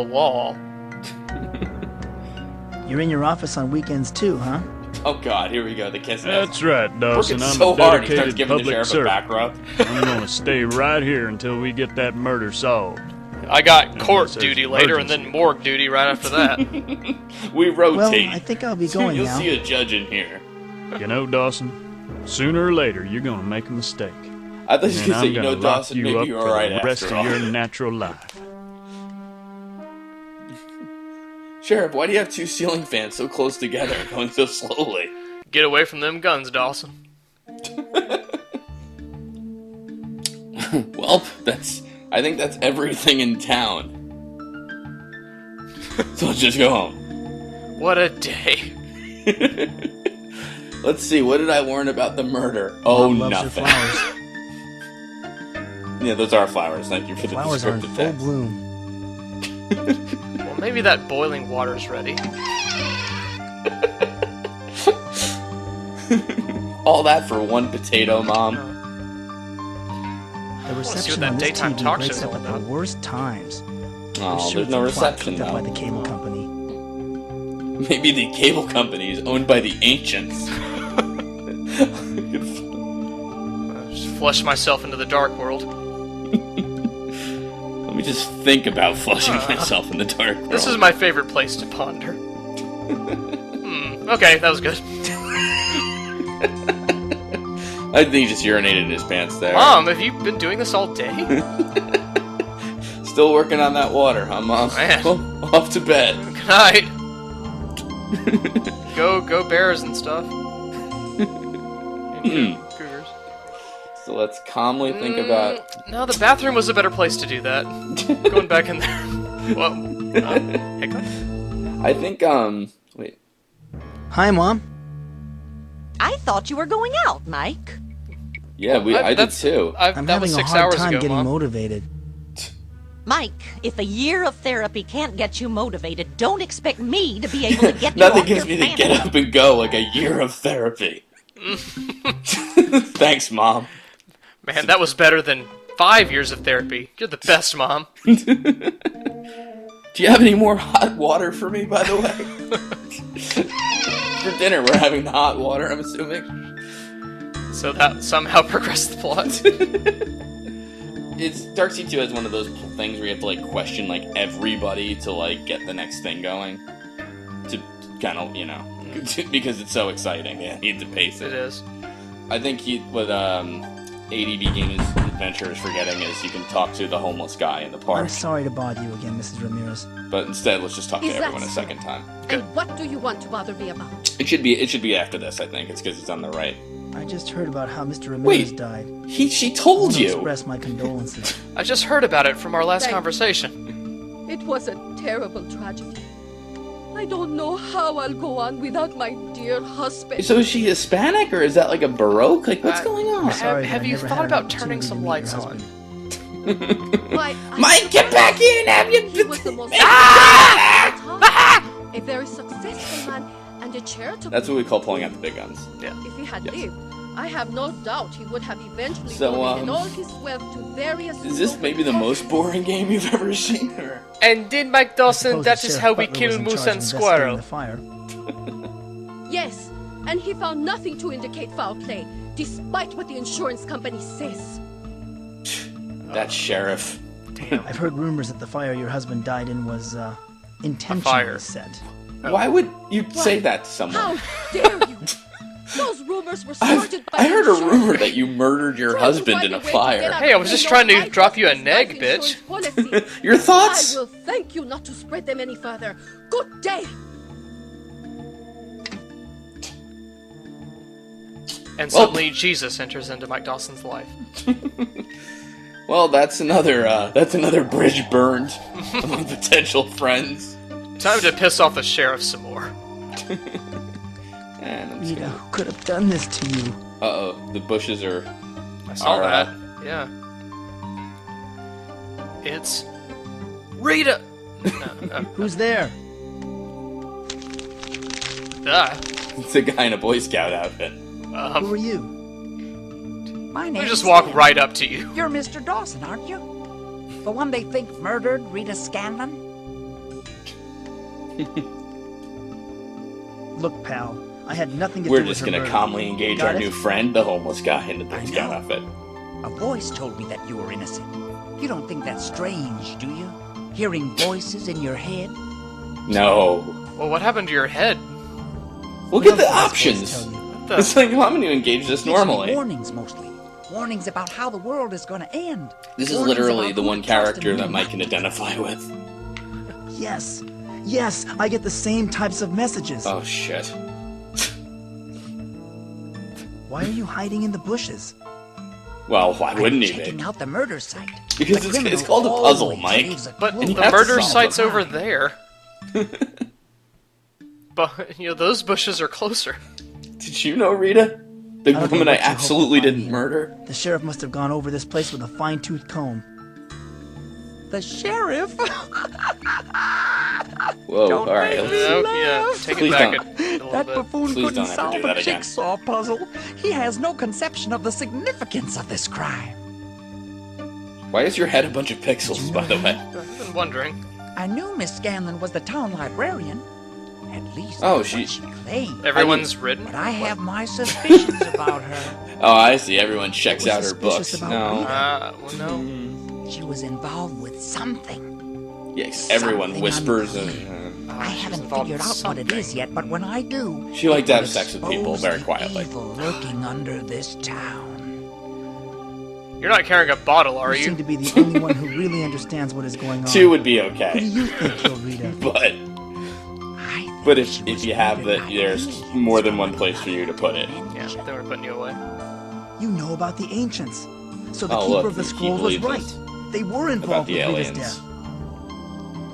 wall. You're in your office on weekends too, huh? Oh God, here we go. The kiss. That's right, Dawson. I'm so a hard. He starts dedicated giving the public sheriff a servant. back rub. I'm gonna stay right here until we get that murder solved. I got court Unless there's duty later and emergency. then morgue duty right after that. We rotate. Well, I think I'll be going You'll now. see a judge in here. You know, Dawson, sooner or later you're gonna make a mistake. I thought you And were I'm say, you gonna know, lock Dawson, you maybe up you're for alright the rest after of all. your natural life. Sheriff, why do you have two ceiling fans so close together, going so slowly? Get away from them guns, Dawson. Well, I think that's everything in town. So let's just go home. What a day. Let's see, what did I learn about the murder? Oh, Mom loves her nothing. flowers. Yeah, those are flowers. Thank you for the Flowers are in descriptive full text. bloom. Well, maybe that boiling water's ready. All that for one potato, Mom. The see what reception that on this daytime TV talk breaks show's up all at the about. worst times. Oh, Sure there's no it's a plot reception, cooked up by though. the cable company. Maybe the cable company is owned by the ancients. Just flush myself into the dark world. Let me just think about flushing myself in the dark world. This is my favorite place to ponder. Okay, that was good. I think he just urinated in his pants there. Mom, have you been doing this all day? Still working on that water, huh, Mom? Man. Well, off to bed. Good night. Go bears and stuff. And cougars. So let's calmly think about... No, the bathroom was a better place to do that. Going back in there. Whoa. Hiccup? I think, wait. Hi, Mom. I thought you were going out, Mike. Yeah, I did too. I'm that was having a 6 hard hours time ago, getting Mom. motivated. Mike, if a year of therapy can't get you motivated, don't expect me to be able to get you Nothing off gives your me to get fantasy. up and go like a year of therapy. Thanks, Mom. Man, that was better than 5 years of therapy. You're the best, Mom. Do you have any more hot water for me, by the way? For dinner, we're having the hot water, I'm assuming. So that somehow progressed the plot. Dark Sea 2 has one of those things where you have to, like, question, like, everybody to, like, get the next thing going. To kind of, you know, because it's so exciting. They need to pace It it. is. I think what ADB Games Adventure is forgetting is you can talk to the homeless guy in the park. I'm sorry to bother you again, Mrs. Ramirez. But instead, let's just talk to Is that everyone a so? second time. Good. And what do you want to bother me about? It should be after this, I think. It's because it's on the right. I just heard about how Mr. Ramirez died. She I told want to you! express my condolences. I just heard about it from our last Thank- conversation. It was a terrible tragedy. I don't know how I'll go on without my dear husband. So is she Hispanic, or is that like a Baroque? Like, what's Uh, going on? Sorry Have that I you never thought had an about turning opportunity some to meet lights your on? husband. Why, Mike, get back in! Have you... He was the most Ah! a very successful man and a charitable. That's what we call pulling out the big guns. If he had Yes. lived, I have no doubt he would have eventually So, donated all his wealth to various. Is this maybe the most boring game you've ever seen? Or... And then, Mike I Dawson, suppose that the is Sheriff how we Butler kill was in moose charge of and investigating squirrel. the fire. Yes, and he found nothing to indicate foul play, despite what the insurance company says. That sheriff. Damn. I've heard rumors that the fire your husband died in was intentionally fire. set. Why would you say that to someone? How dare you? Those rumors were started by I heard a the rumor insurance that you murdered your Trying to husband find in a way to fire. get out Hey, I of was just paying trying to off my drop you a husband's neg, life bitch. insurance policy. Your thoughts? I will thank you not to spread them any further. Good day. And suddenly Jesus enters into Mike Dawson's life. Well, that's another bridge burned among potential friends. Time to piss off the sheriff some more. And I'm just Rita, gonna... who could have done this to you? Uh-oh, the bushes are... I saw Are, that. Yeah. It's Rita. Who's there? It's a guy in a Boy Scout outfit. Who are you? My We name's just walk Stan. right up to you. You're Mr. Dawson, aren't you? The one they think murdered Rita Scanlon? Look, pal, I had nothing to We're do with just her gonna murder. calmly engage Got our it? new friend, the homeless guy, into the I scout know. outfit. A voice told me that you were innocent. You don't think that's strange, do you? Hearing voices in your head? No. Well, what happened to your head? Look What at the else was I supposed options. to tell you? What the- It's like, I'm gonna engage this Gives me normally. warnings, mostly. Warnings about how the world is going to end. This is Warnings literally about the who one to trust character and that who Mike not can to identify with. Yes. Yes, I get the same types of messages. Oh shit. Why are you hiding in the bushes? Well, why wouldn't I'm he checking be? out the murder site. Because The it's criminal called a puzzle, always Mike. leaves a But clue. you the have to murder solve site's it. over there. But, those bushes are closer. Did you know, Rita? The I don't woman know I what you hope absolutely to find didn't here. murder? The sheriff must have gone over this place with a fine-tooth comb. The sheriff? Whoa, Don't alright, make let's me see. Oh, yeah, take Please it back don't. a little That bit. buffoon Please couldn't don't ever solve do a that again. jigsaw puzzle. He has no conception of the significance of this crime. Why is your head a bunch of pixels, by the way? I've been wondering. I knew Miss Scanlon was the town librarian. At least Oh, that's she- what she claimed. Everyone's ridden? But I have my suspicions about her. Oh, I see. Everyone checks What out was her books. suspicious about No. Rita? Well, no. She was involved with something. Yes, everyone Something whispers unknown. and... I she's haven't involved figured in out what it is something. yet, but when I do, She liked to it have will sex with people expose very the quietly. evil lurking under this town. You're not carrying a bottle, are You seem you? to be the only one who really understands what is going on. Two would be Who do okay. you think killed Rita? But I think but if she if was you have murdered that, by there's aliens more than from one place for you to put it. Yeah, they were putting you away. You know about the ancients. So the Oh, keeper look, of the he scrolls was believes right. this. They were involved the with Rita's aliens. death.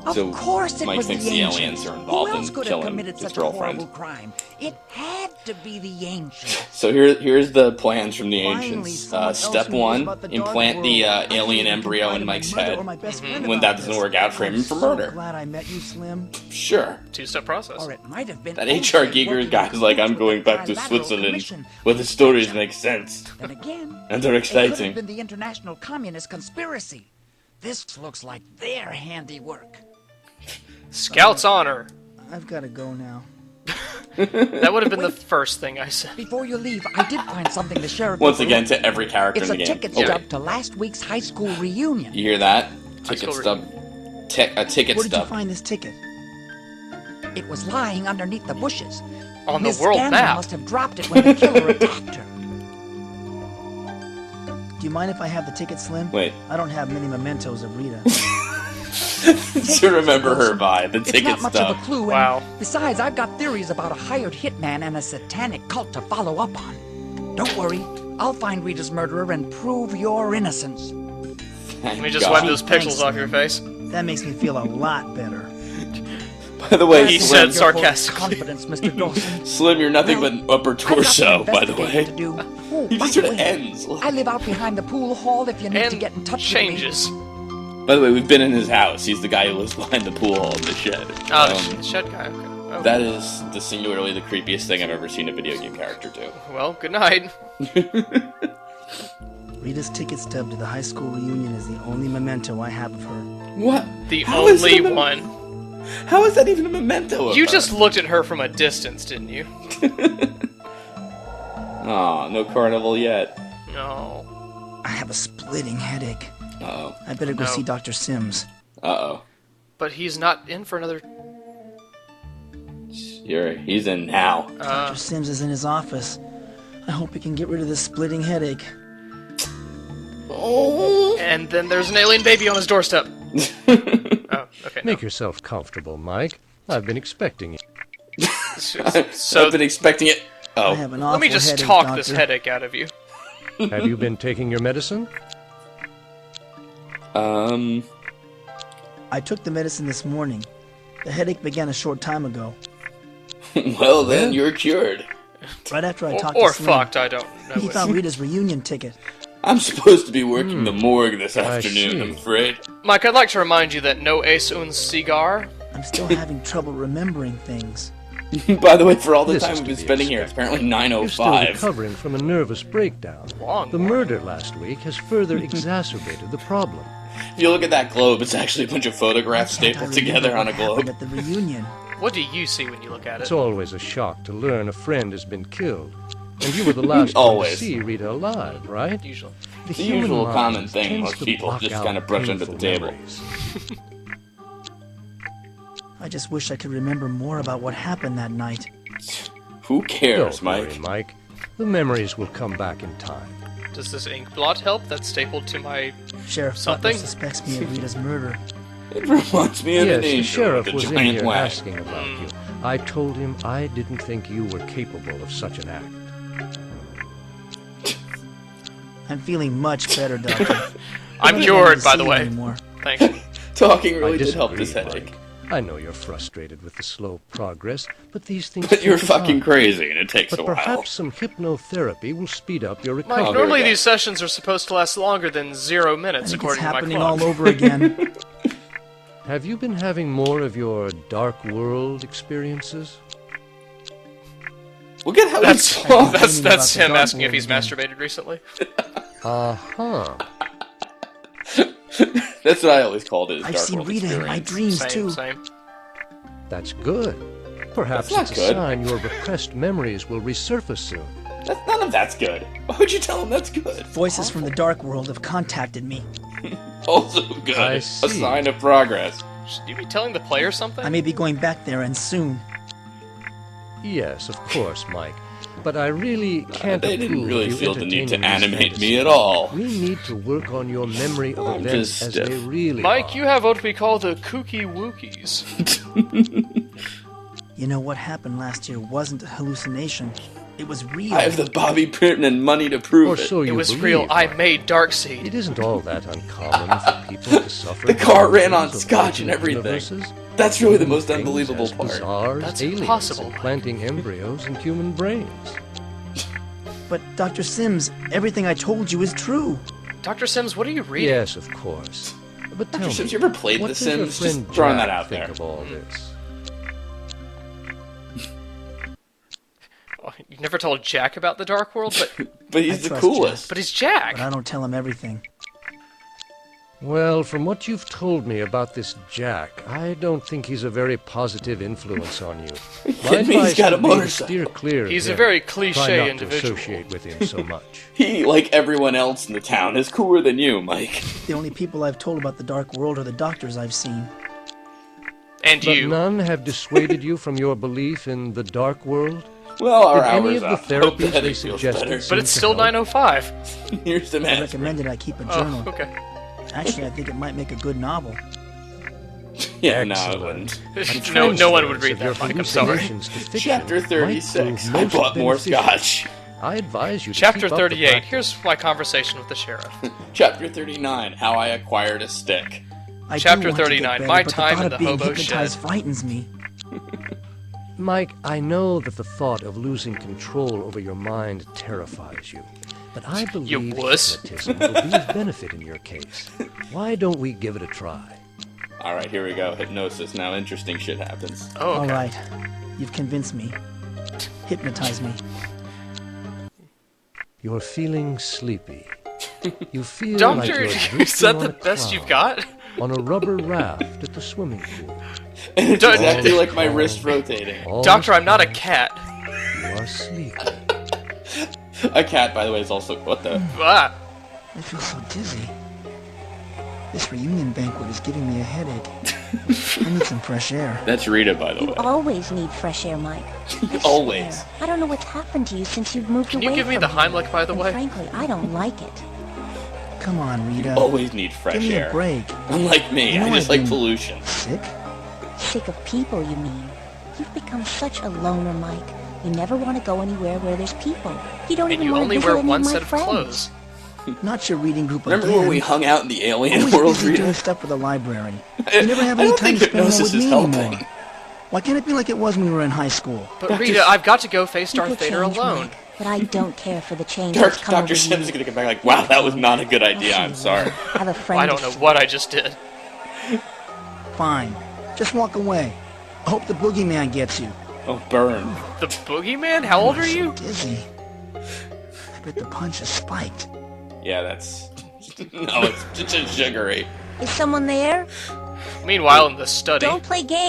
Of So course it Mike was thinks the the ancients. aliens are involved Who else in could have killing committed his such girlfriend. a horrible crime? It had to be the ancients. So here's the plans from the Finally, ancients. someone else Step who knows one: about the dark implant the world. I alien can't embryo confide in in my Mike's mother head. or my best friend When about that doesn't this. work out, frame him for I'm murder. So glad I met you, Slim. Sure. Two-step process. Or it might have been That Olsen HR Giger working guy's with like, the I'm going back to Trilateral Switzerland Commission. where the stories make sense. Then again, And they're it could have exciting. been the international communist conspiracy. This looks like their handiwork. Scout's honor. I've got to go now. That would have been the Wait. first thing I said. Before you leave, I did find something the sheriff Once overlooked. again, to every character It's in a the game. ticket Oh, stub wait. to last week's high school reunion. You hear that? High Ticket school stub. A ticket Where did you stub. find this ticket? It was lying underneath the bushes. On the Miss world Scanlon map. must have dropped it when the killer attacked her. Do you mind if I have the ticket, Slim? Wait. I don't have many mementos of Rita. To remember her by the It's ticket not much stub. of a clue. And Wow. besides, I've got theories about a hired hitman and a satanic cult to follow up on. Don't worry, I'll find Rita's murderer and prove your innocence. Let me just wipe those pixels off your face. That makes me feel a lot better. By the way, He Slim, said sarcastically. Confidence, Mr. Dawson. Slim, you're nothing Well, but an upper I've got some torso, by the investigating way. to do. Oh, He by just sort the of way, ends. I live out behind the pool hall if you need to And get in touch changes. By the way, we've been in his house. He's the guy who lives behind the pool hall in the shed. Oh, the shed guy. Okay. Oh. That is the singularly the creepiest thing I've ever seen a video game character do. Well, good night. Rita's ticket stub to the high school reunion is the only memento I have of her. What? The How is only it a one. How is that even a memento of You her? just looked at her from a distance, didn't you? Aw, no carnival yet. No. I have a splitting headache. Uh-oh. I better go No. see Dr. Sims. Uh-oh. But he's not in for another. He's in now. Dr. Sims is in his office. I hope he can get rid of this splitting headache. And then there's an alien baby on his doorstep. Oh, okay. Make yourself comfortable, Mike. I've been expecting you. So I've been expecting it. I Oh. have an awful let me just headache, talk doctor. this headache out of you. Have you been taking your medicine? I took the medicine this morning. The headache began a short time ago. Well, then you're cured. Right after I talked Or to Slim. fucked, I don't know. He found Rita's reunion ticket. I'm supposed to be working the morgue this I afternoon, see. I'm afraid. Mike, I'd like to remind you that no ace un cigar. I'm still having trouble remembering things. By the way, for all the This time is we've to been be spending here, it's apparently You're still 9:05. recovering from a nervous breakdown. Long. The murder last week has further exacerbated the problem. If you look at that globe, it's actually a bunch of photographs Why can't I stapled remember together on what a happened globe. at the reunion. What do you see when you look at It's it? always a shock to learn a friend has been killed. And you were the last one to Always. see Rita alive, right? Usually. The The human usual mind common thing tends most to people block just out kind of brush under the painful table. memories. I just wish I could remember more about what happened that night. Who cares, Don't Mike? worry, Mike. The memories will come back in time. Does this ink blot help? That's stapled to my... Sheriff Something? Butler suspects me of Rita's murder. It reminds me of Yes, an the angel sheriff with a was in giant here wag. asking about you. I told him I didn't think you were capable of such an act. I'm feeling much better, Doctor. I'm I don't cured, need to by see the you way. anymore. Thanks. Talking I really did help disagree, this headache. Mike. I know you're frustrated with the slow progress, but these things But you're take fucking time. crazy, and it takes But a while. perhaps some hypnotherapy will speed up your Mike, Oh, recovery. here we normally go. these sessions are supposed to last longer than 0 I minutes, think it's according to my happening clock. all over again. Have you been having more of your dark world experiences? Look at how That's he's talking. that's Dreaming about the him dark asking if world he's again. masturbated recently. Uh-huh. That's what I always called it. Is I've Dark seen World Rita in my experience. dreams, Same, too. same. That's good. Perhaps That's not it's a good. sign your repressed memories will resurface soon. None of that's good. Why would you tell him that's good? Voices from the dark world have contacted me. Also good. I A see. sign of progress. Should you be telling the player something? I may be going back there, and soon. Yes, of course, Mike. But I really can't They didn't approve really of you feel the need to entertaining these animate me fantasies. at all. We need to work on your memory of I'm events just as stiff. they really Mike, are. you have what we call the kooky wookies. You know, what happened last year wasn't a hallucination. It was real. I have the Bobby Pin and money to prove Or it. so It you was believe, real. I Mike. made Darkseid. It isn't all that uncommon for people to suffer. The car ran on delusions of scotch and alternate everything. universes. That's really the Doing most things unbelievable as part. bizarre as That's aliens impossible. implanting embryos in human brains. But, Dr. Sims, everything I told you is true. Dr. Sims, what are you reading? Yes, of course. But tell Dr. me, Sims, you ever played what The does your Sims? Just friend throwing Jack that out think there. of all this? Oh, you never told Jack about the Dark World, But I he's the trust coolest. but he's Jack. But I don't tell him everything. Well, from what you've told me about this Jack, I don't think he's a very positive influence on you. My kidding me? He's advice got a would be to motorcycle. steer clear of He's a him. very Try cliche not individual. to associate with him so much. He, like everyone else in the town, is cooler than you, Mike. The only people I've told about the dark world are the doctors I've seen. And But you. none have dissuaded you from your belief in the dark world? Well, our Did any hours of the up. Hope therapies that they it feels suggested better. But it's seem still to help? 9:05. Here's the I man. recommended I keep a journal. Oh, okay. Actually, I think it might make a good novel. Yeah, no, I Excellent. wouldn't. No one would Transference read of your that, Mike. I'm sorry. hallucinations to fiction Chapter might 36. prove I most bought more beneficial. scotch. I advise you to Chapter keep up the 38. practice. Here's my conversation with the sheriff. Chapter 39. How I acquired a stick. I Chapter do want to get 39, better, my but time the thought in of the being hobo hypnotized shed. frightens me. Mike, I know that the thought of losing control over your mind terrifies you. But I believe wuss. hypnotism will be of benefit in your case. Why don't we give it a try? Alright, here we go. Hypnosis. Now interesting shit happens. Oh, okay. All right, you've convinced me. Hypnotize me. You're feeling sleepy. You feel like Doctor, you're is drifting that on the a best you've cloud got? on a rubber raft at the swimming pool. And it's Don't- exactly like my wrist rotating. All Doctor, I'm not a time cat. You are sleepy. A cat, by the way, is also... What the? Ah. I feel so dizzy. This reunion banquet is giving me a headache. I need some fresh air. That's Rita, by the You way. always need fresh air, Mike. I Always. swear. I don't know what's happened to you since you've moved Can away you give me from the Heimlich, by the And way? frankly, I don't like it. Come on, Rita. Always need Give fresh me a air. break. Unlike me, You know I just I've like been- pollution. Sick? Sick of people, you mean? You've become such a loner, Mike. You never want to go anywhere where there's people. You don't And even you want only to visit wear any one of my set of friends. clothes. Not your reading group Remember again. when we hung out in the alien Always world, busy Rita? doing stuff for the library. You never have I any don't time think to spend alone hypnosis with is me helping. anymore. Why can't it be like it was when we were in high school? But Dr. Rita, I've got to go face People Darth Vader change, alone. Mike, but I don't care for the change that's come Dr. over Sims you. is gonna come back like, wow, that was not a good idea, I'm sorry. I have a friend. I don't know what I just did. Fine. Just walk away. I hope the boogeyman gets you. Oh, burn. The boogeyman? How old are you? Dizzy. I bet the punch is spiked. Yeah, that's... No, it's just sugary. Is someone there? Meanwhile, in the study. Don't play games.